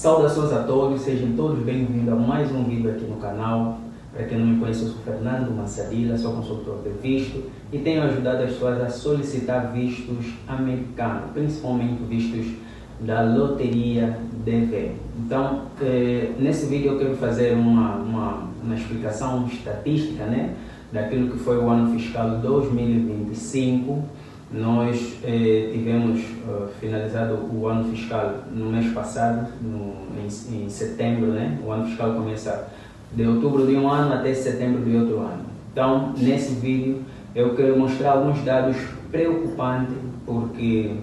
Saudações a todos, sejam todos bem-vindos a mais um vídeo aqui no canal. Para quem não me conhece, eu sou Fernando Massadila, sou consultor de visto e tenho ajudado as pessoas a solicitar vistos americanos, principalmente vistos da loteria DV. Então, nesse vídeo eu quero fazer uma explicação estatística, né, daquilo que foi o ano fiscal 2025. Nós tivemos finalizado o ano fiscal no mês passado, em setembro, né? O ano fiscal começa de outubro de um ano até setembro de outro ano. Então, nesse vídeo, eu quero mostrar alguns dados preocupantes, porque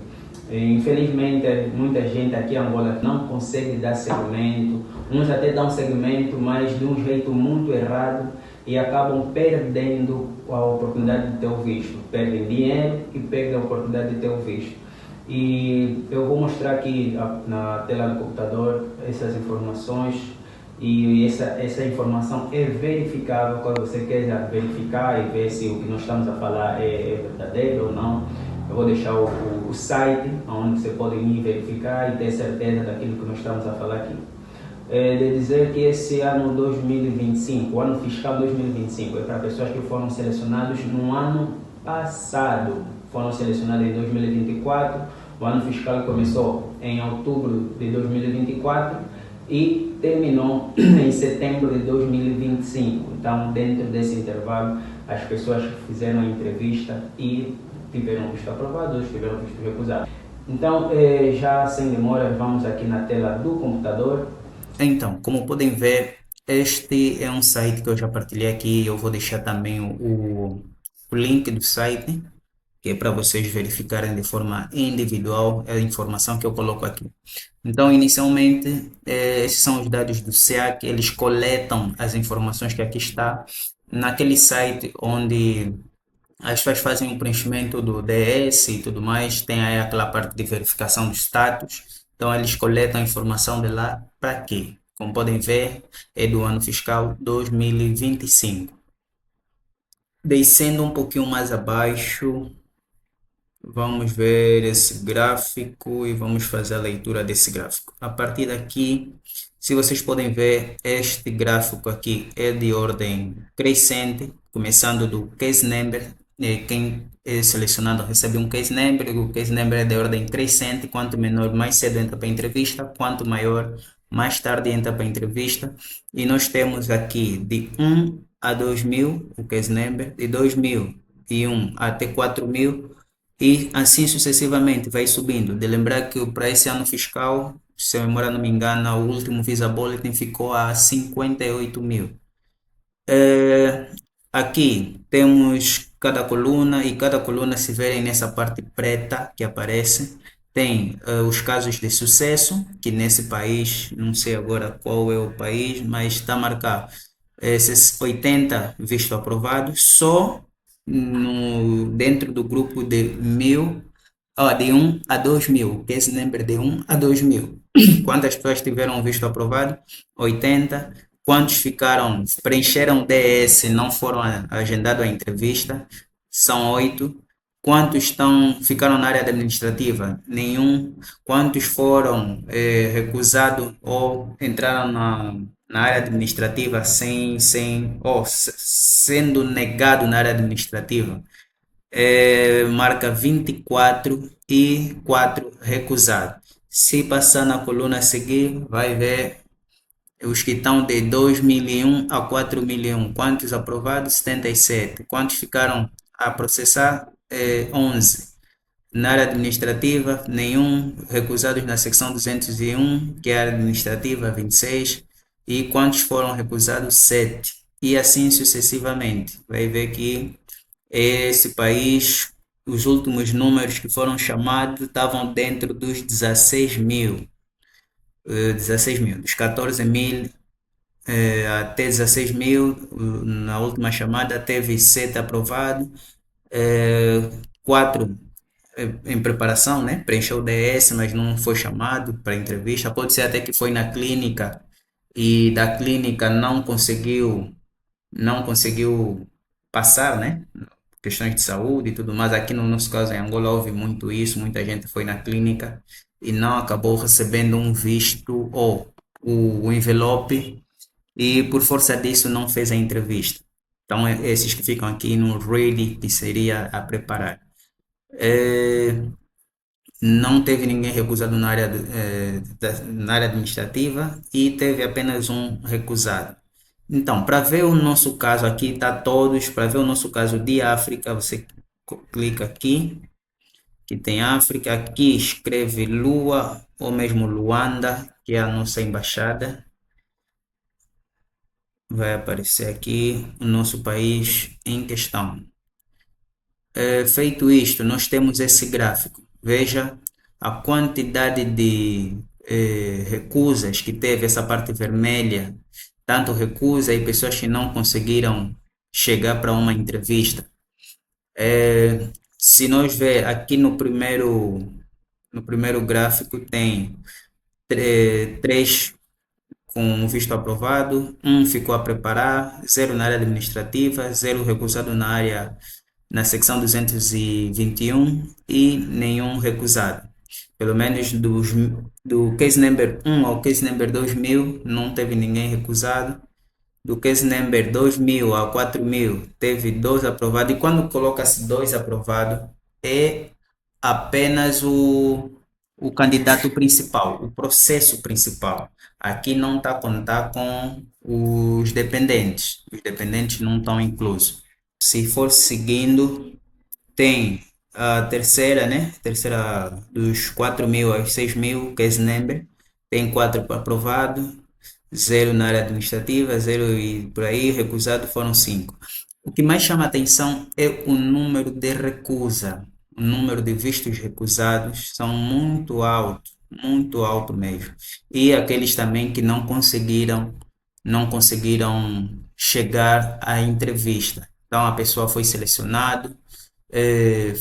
infelizmente muita gente aqui em Angola não consegue dar segmento, uns até dão segmento, mas de um jeito muito errado, e acabam perdendo a oportunidade de ter o visto. Perdem dinheiro e perdem a oportunidade de ter o visto. E eu vou mostrar aqui na tela do computador essas informações, e essa informação é verificável quando você quer verificar e ver se o que nós estamos a falar é verdadeiro ou não. Eu vou deixar o site onde você pode ir verificar e ter certeza daquilo que nós estamos a falar aqui. De dizer que esse ano 2025, o ano fiscal 2025, é para pessoas que foram selecionadas no ano passado, foram selecionadas em 2024, o ano fiscal começou em outubro de 2024 e terminou em setembro de 2025. Então, dentro desse intervalo, as pessoas que fizeram a entrevista e tiveram visto aprovado, outros tiveram visto recusado. Então, já sem demora, vamos aqui na tela do computador. Então, como podem ver, este é um site que eu já partilhei aqui. Eu vou deixar também o link do site, que é para vocês verificarem de forma individual a informação que eu coloco aqui. Então, inicialmente, esses são os dados do SEAC. Eles coletam as informações que aqui está naquele site onde as pessoas fazem o preenchimento do DS e tudo mais. Tem aí aquela parte de verificação do status. Então, eles coletam a informação de lá para quê? Como podem ver, é do ano fiscal 2025. Descendo um pouquinho mais abaixo, vamos ver esse gráfico e vamos fazer a leitura desse gráfico. A partir daqui, se vocês podem ver, este gráfico aqui é de ordem crescente, começando do case number. Quem é selecionado recebe um case number, o case number é de ordem crescente, quanto menor, mais cedo entra para a entrevista, quanto maior, mais tarde entra para a entrevista. E nós temos aqui de 1 a 2000, o case number, de 2001 até 4000, e assim sucessivamente vai subindo. De lembrar que para esse ano fiscal, se a memória não me engana, o último Visa Bulletin ficou a 58 mil. Aqui temos cada coluna, e cada coluna, se verem nessa parte preta que aparece, tem os casos de sucesso, que nesse país, não sei agora qual é o país, mas está marcado esses 80 visto aprovados, só dentro do grupo de 1000, de 1 a 2000, que é esse número de 1 a 2000. Quantas pessoas tiveram visto aprovado? 80. Quantos ficaram, preencheram DS, não foram agendados a entrevista? São 8. Quantos ficaram na área administrativa? Nenhum. Quantos foram recusados ou entraram na área administrativa sendo negado na área administrativa? Marca 24 e 4 recusados. Se passar na coluna a seguir, vai ver os que estão de 2001 a 4001. Quantos aprovados? 77. Quantos ficaram a processar? 11. Na área administrativa, nenhum. Recusados na secção 201, que é a área administrativa, 26. E quantos foram recusados? 7. E assim sucessivamente. Vai ver que esse país, os últimos números que foram chamados estavam dentro dos 16 mil. 16 mil, dos 14 mil até 16 mil. Na última chamada teve 7 aprovado, 4 em preparação, né? Preencheu o DS, mas não foi chamado para entrevista. Pode ser até que foi na clínica e da clínica não conseguiu passar, né? Questões de saúde e tudo mais. Aqui no nosso caso em Angola houve muito isso, muita gente foi na clínica e não acabou recebendo um visto ou o envelope e por força disso não fez a entrevista. Então, esses que ficam aqui no ready, que seria a preparar. É, não teve ninguém recusado na área, na área administrativa e teve apenas um recusado. Então, para ver o nosso caso aqui, está todos, para ver o nosso caso de África, você clica aqui, que tem África, aqui escreve Lua ou mesmo Luanda, que é a nossa embaixada. Vai aparecer aqui o nosso país em questão. Feito isto, nós temos esse gráfico. Veja a quantidade de recusas que teve essa parte vermelha, tanto recusa e pessoas que não conseguiram chegar para uma entrevista. Se nós ver aqui no primeiro gráfico tem três com visto aprovado, um ficou a preparar, zero na área administrativa, zero recusado na secção 221 e nenhum recusado. Pelo menos do case number 1 ao case number 2000 não teve ninguém recusado. Do case number 2000 ao 4000 teve dois aprovados. E quando coloca-se dois aprovados, é apenas o candidato principal, o processo principal. Aqui não está a contar com os dependentes. Os dependentes não estão inclusos. Se for seguindo, tem a terceira, né? Terceira dos 4.000 aos 6.000, case number. Tem quatro aprovado, zero na área administrativa, zero e por aí, recusado foram cinco. O que mais chama atenção é o número de recusa. O número de vistos recusados são muito alto mesmo. E aqueles também que não conseguiram chegar à entrevista. Então a pessoa foi selecionada,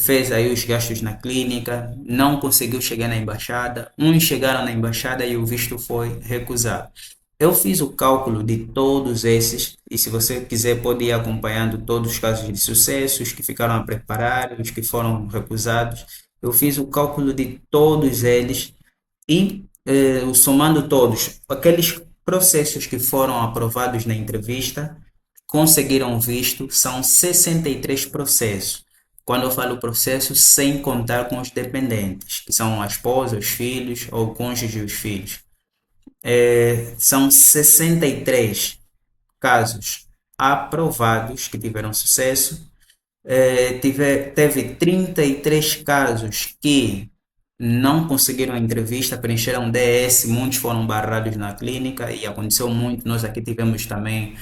fez aí os gastos na clínica, não conseguiu chegar na embaixada, uns chegaram na embaixada e o visto foi recusado. Eu fiz o cálculo de todos esses, e se você quiser pode ir acompanhando todos os casos de sucesso, os que ficaram a preparar, os que foram recusados. Eu fiz o cálculo de todos eles e, somando todos, aqueles processos que foram aprovados na entrevista, conseguiram visto, são 63 processos. Quando eu falo processo, sem contar com os dependentes, que são a esposa, os filhos ou o cônjuge e os filhos. São 63 casos aprovados que tiveram sucesso. Teve 33 casos que não conseguiram a entrevista, preencheram DS, muitos foram barrados na clínica e aconteceu muito. Nós aqui tivemos também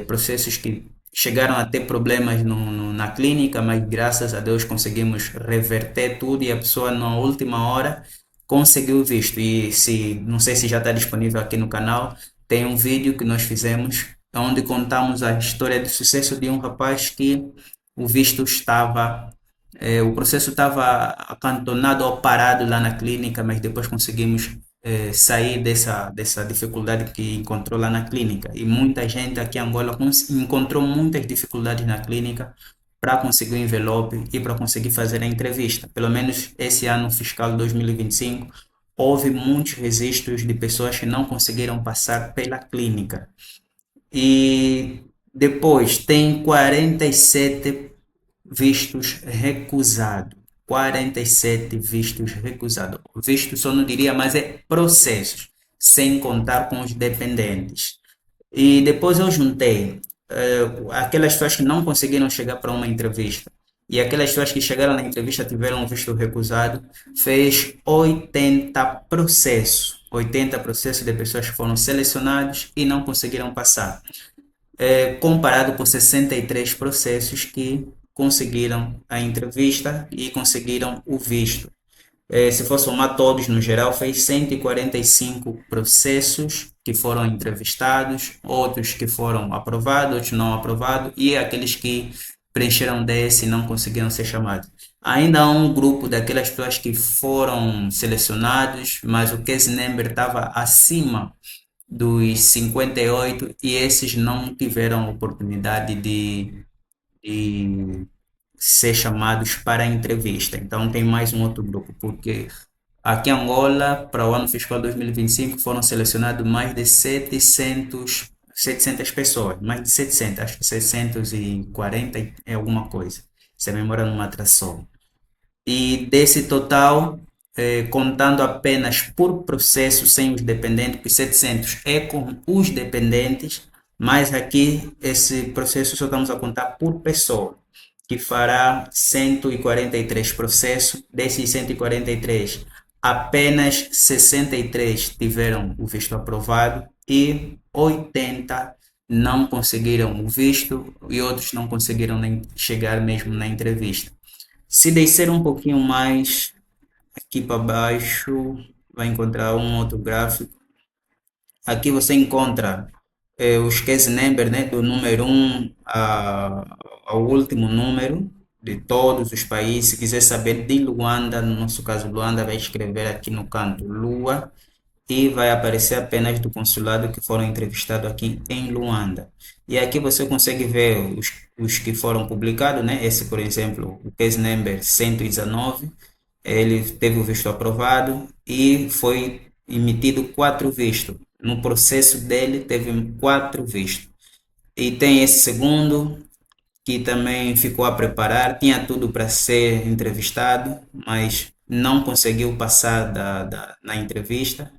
processos que chegaram a ter problemas na clínica, mas graças a Deus conseguimos reverter tudo e a pessoa na última hora conseguiu o visto. E não sei se já está disponível aqui no canal, tem um vídeo que nós fizemos onde contamos a história de sucesso de um rapaz que o visto estava o processo estava acantonado ou parado lá na clínica, mas depois conseguimos sair dessa dificuldade que encontrou lá na clínica. E muita gente aqui em Angola encontrou muitas dificuldades na clínica para conseguir o envelope e para conseguir fazer a entrevista. Pelo menos esse ano fiscal 2025, houve muitos registros de pessoas que não conseguiram passar pela clínica. E depois tem 47 vistos recusados. 47 vistos recusados. Visto só não diria, mas é processos, sem contar com os dependentes. E depois eu juntei aquelas pessoas que não conseguiram chegar para uma entrevista e aquelas pessoas que chegaram na entrevista tiveram um visto recusado, fez 80 processos. 80 processos de pessoas que foram selecionadas e não conseguiram passar comparado com 63 processos que conseguiram a entrevista e conseguiram o visto. Se for somar todos no geral, fez 145 processos que foram entrevistados, outros que foram aprovados, outros não aprovados, e aqueles que preencheram DS e não conseguiram ser chamados. Ainda há um grupo daquelas pessoas que foram selecionados, mas o case number estava acima dos 58 e esses não tiveram oportunidade de ser chamados para a entrevista. Então tem mais um outro grupo, porque Aqui em Angola, para o ano fiscal 2025, foram selecionados mais de 700 pessoas, mais de 700, acho que 640 é alguma coisa, se a memória não me atrasou. E desse total, contando apenas por processo sem os dependentes, porque 700 é com os dependentes, mas aqui esse processo só estamos a contar por pessoa, que fará 143 processos. Desses 143, apenas 63 tiveram o visto aprovado e 80 não conseguiram o visto e outros não conseguiram nem chegar mesmo na entrevista. Se descer um pouquinho mais aqui para baixo, vai encontrar um outro gráfico. Aqui você encontra os case number, né, do número 1 ao último número de todos os países. Se quiser saber de Luanda, no nosso caso Luanda, vai escrever aqui no canto Lua e vai aparecer apenas do consulado que foram entrevistados aqui em Luanda. E aqui você consegue ver os que foram publicados, né? Esse, por exemplo, o case number 119, ele teve o visto aprovado e foi emitido 4 vistos. No processo dele, teve 4 vistos. E tem esse segundo, que também ficou a preparar, tinha tudo para ser entrevistado, mas não conseguiu passar na entrevista,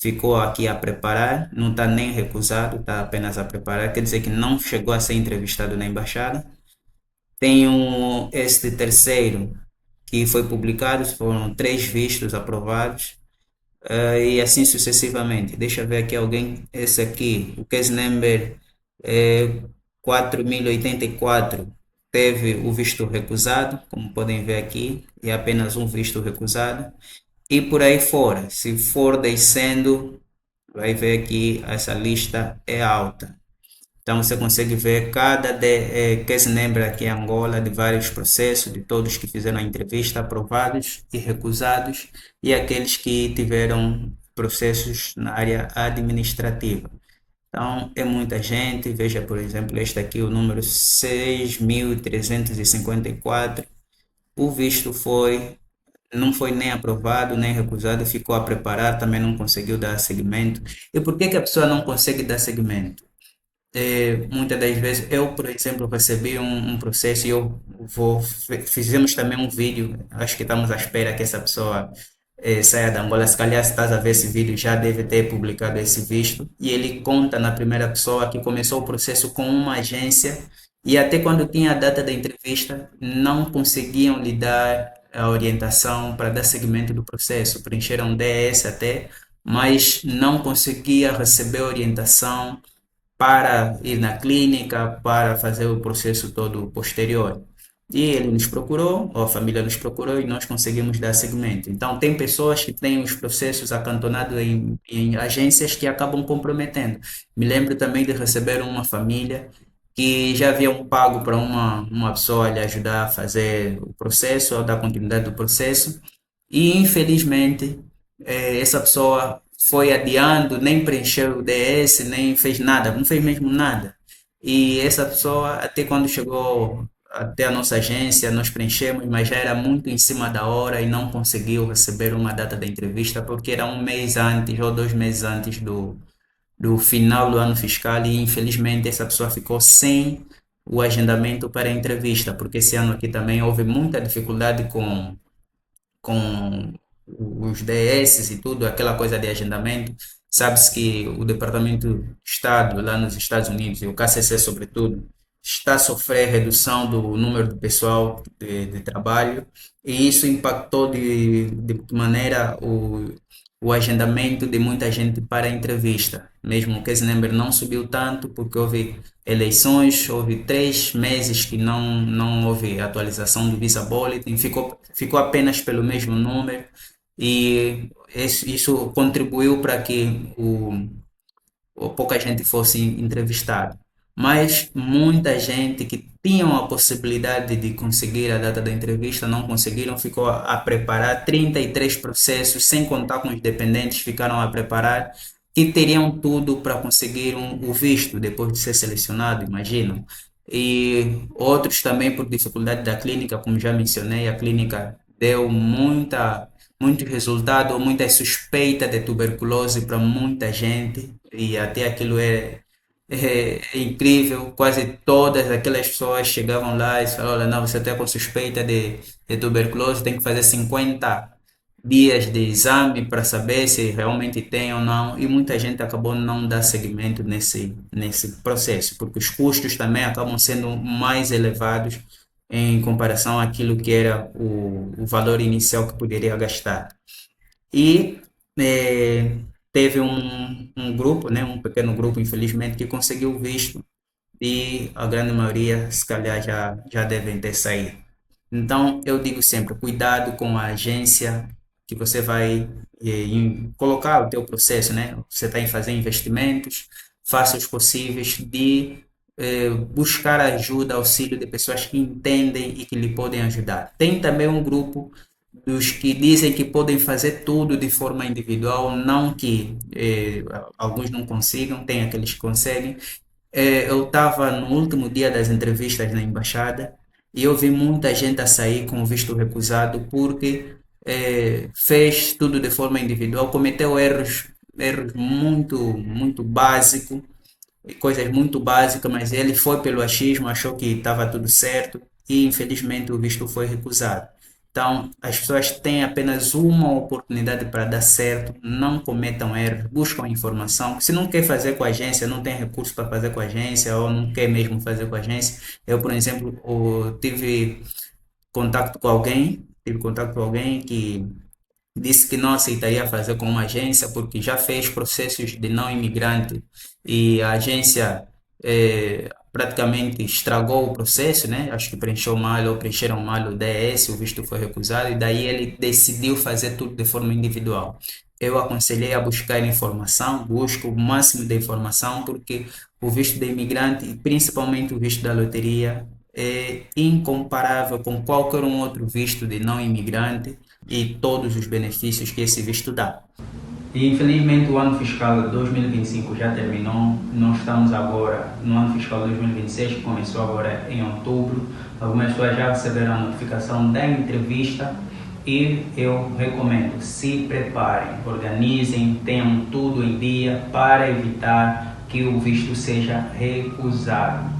ficou aqui a preparar, não está nem recusado, está apenas a preparar, quer dizer que não chegou a ser entrevistado na embaixada. Tenho este terceiro que foi publicado, foram 3 vistos aprovados, e assim sucessivamente. Deixa eu ver aqui alguém, esse aqui, o case number é 4084, teve o visto recusado, como podem ver aqui, e apenas um visto recusado. E por aí fora, se for descendo, vai ver que essa lista é alta. Então você consegue ver case number aqui em Angola de vários processos, de todos que fizeram a entrevista, aprovados e recusados, e aqueles que tiveram processos na área administrativa. Então é muita gente, veja por exemplo este aqui, o número 6.354, o visto não foi nem aprovado, nem recusado, ficou a preparar, também não conseguiu dar seguimento. E por que que a pessoa não consegue dar seguimento? Muitas das vezes, eu, por exemplo, recebi um processo e fizemos também um vídeo, acho que estamos à espera que essa pessoa saia da Angola, se calhar se estás a ver esse vídeo, já deve ter publicado esse visto, e ele conta na primeira pessoa que começou o processo com uma agência e até quando tinha a data da entrevista, não conseguiam lhe dar a orientação para dar seguimento do processo, preencheram DS até, mas não conseguia receber orientação para ir na clínica, para fazer o processo todo posterior. E ele nos procurou, ou a família nos procurou e nós conseguimos dar seguimento. Então, tem pessoas que têm os processos acantonados em agências que acabam comprometendo. Me lembro também de receber uma família que já haviam pago para uma pessoa lhe ajudar a fazer o processo, ou dar continuidade do processo, e infelizmente essa pessoa foi adiando, nem preencheu o DS, nem fez nada, não fez mesmo nada. E essa pessoa, até quando chegou até a nossa agência, nós preenchemos, mas já era muito em cima da hora e não conseguiu receber uma data da entrevista, porque era um mês antes ou 2 meses antes do final do ano fiscal e infelizmente essa pessoa ficou sem o agendamento para a entrevista, porque esse ano aqui também houve muita dificuldade com os DS e tudo, aquela coisa de agendamento. Sabe-se que o Departamento de Estado lá nos Estados Unidos, e o KCC sobretudo, está a sofrer redução do número de pessoal de trabalho e isso impactou de maneira o agendamento de muita gente para a entrevista. Mesmo o case number não subiu tanto porque houve eleições, houve 3 meses que não houve atualização do Visa Bulletin, ficou apenas pelo mesmo número e isso contribuiu para que ou pouca gente fosse entrevistada. Mas muita gente que tinham a possibilidade de conseguir a data da entrevista não conseguiram, ficou a preparar 33 processos, sem contar com os dependentes, ficaram a preparar e teriam tudo para conseguir o visto depois de ser selecionado, imaginam. E outros também por dificuldade da clínica, como já mencionei, a clínica deu muito resultado, muita suspeita de tuberculose para muita gente, e até aquilo é incrível. Quase todas aquelas pessoas chegavam lá e falavam: olha, não, você está com suspeita de tuberculose, tem que fazer 50 dias de exame para saber se realmente tem ou não, e muita gente acabou não dar seguimento nesse processo, porque os custos também acabam sendo mais elevados em comparação àquilo que era o valor inicial que poderia gastar. E eh, teve um grupo, né, um pequeno grupo, infelizmente, que conseguiu visto, e a grande maioria, se calhar, já devem ter saído. Então, eu digo sempre, cuidado com a agência que você vai colocar o teu processo, né? Você está em fazer investimentos, faça os possíveis de buscar ajuda, auxílio de pessoas que entendem e que lhe podem ajudar. Tem também um grupo dos que dizem que podem fazer tudo de forma individual, não que alguns não consigam, tem aqueles que conseguem. Eu estava no último dia das entrevistas na embaixada e eu vi muita gente a sair com o visto recusado porque fez tudo de forma individual, cometeu erros muito básicos, coisas muito básicas, mas ele foi pelo achismo, achou que estava tudo certo e infelizmente o visto foi recusado. Então, as pessoas têm apenas uma oportunidade para dar certo, não cometam erros, buscam informação. Se não quer fazer com a agência, não tem recurso para fazer com a agência, ou não quer mesmo fazer com a agência. Eu, por exemplo, tive contato com alguém que disse que não aceitaria fazer com uma agência porque já fez processos de não imigrante e a agência praticamente estragou o processo, né? Acho que preencheu mal ou preencheram mal o DS, o visto foi recusado e daí ele decidiu fazer tudo de forma individual. Eu aconselhei a buscar informação, busco o máximo de informação porque o visto de imigrante, e principalmente o visto da loteria, é incomparável com qualquer um outro visto de não imigrante e todos os benefícios que esse visto dá. E infelizmente o ano fiscal 2025 já terminou, nós estamos agora no ano fiscal 2026, que começou agora em outubro. Algumas pessoas já receberam a notificação da entrevista e eu recomendo, se preparem, organizem, tenham tudo em dia para evitar que o visto seja recusado.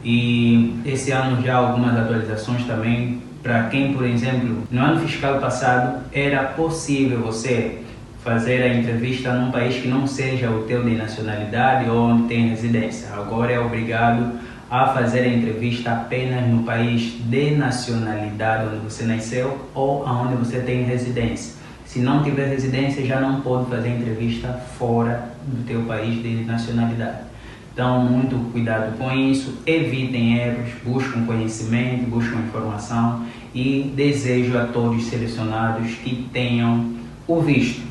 E esse ano já algumas atualizações também para quem, por exemplo, no ano fiscal passado era possível você fazer a entrevista num país que não seja o teu de nacionalidade ou onde tem residência. Agora é obrigado a fazer a entrevista apenas no país de nacionalidade onde você nasceu ou aonde você tem residência. Se não tiver residência, já não pode fazer entrevista fora do teu país de nacionalidade. Então, muito cuidado com isso, evitem erros, buscam conhecimento, buscam informação e desejo a todos selecionados que tenham o visto.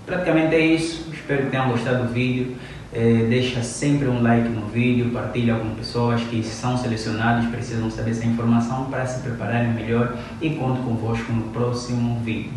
Praticamente é isso, espero que tenham gostado do vídeo. Deixa sempre um like no vídeo, partilha com pessoas que são selecionadas, precisam saber essa informação para se prepararem melhor e conto convosco no próximo vídeo.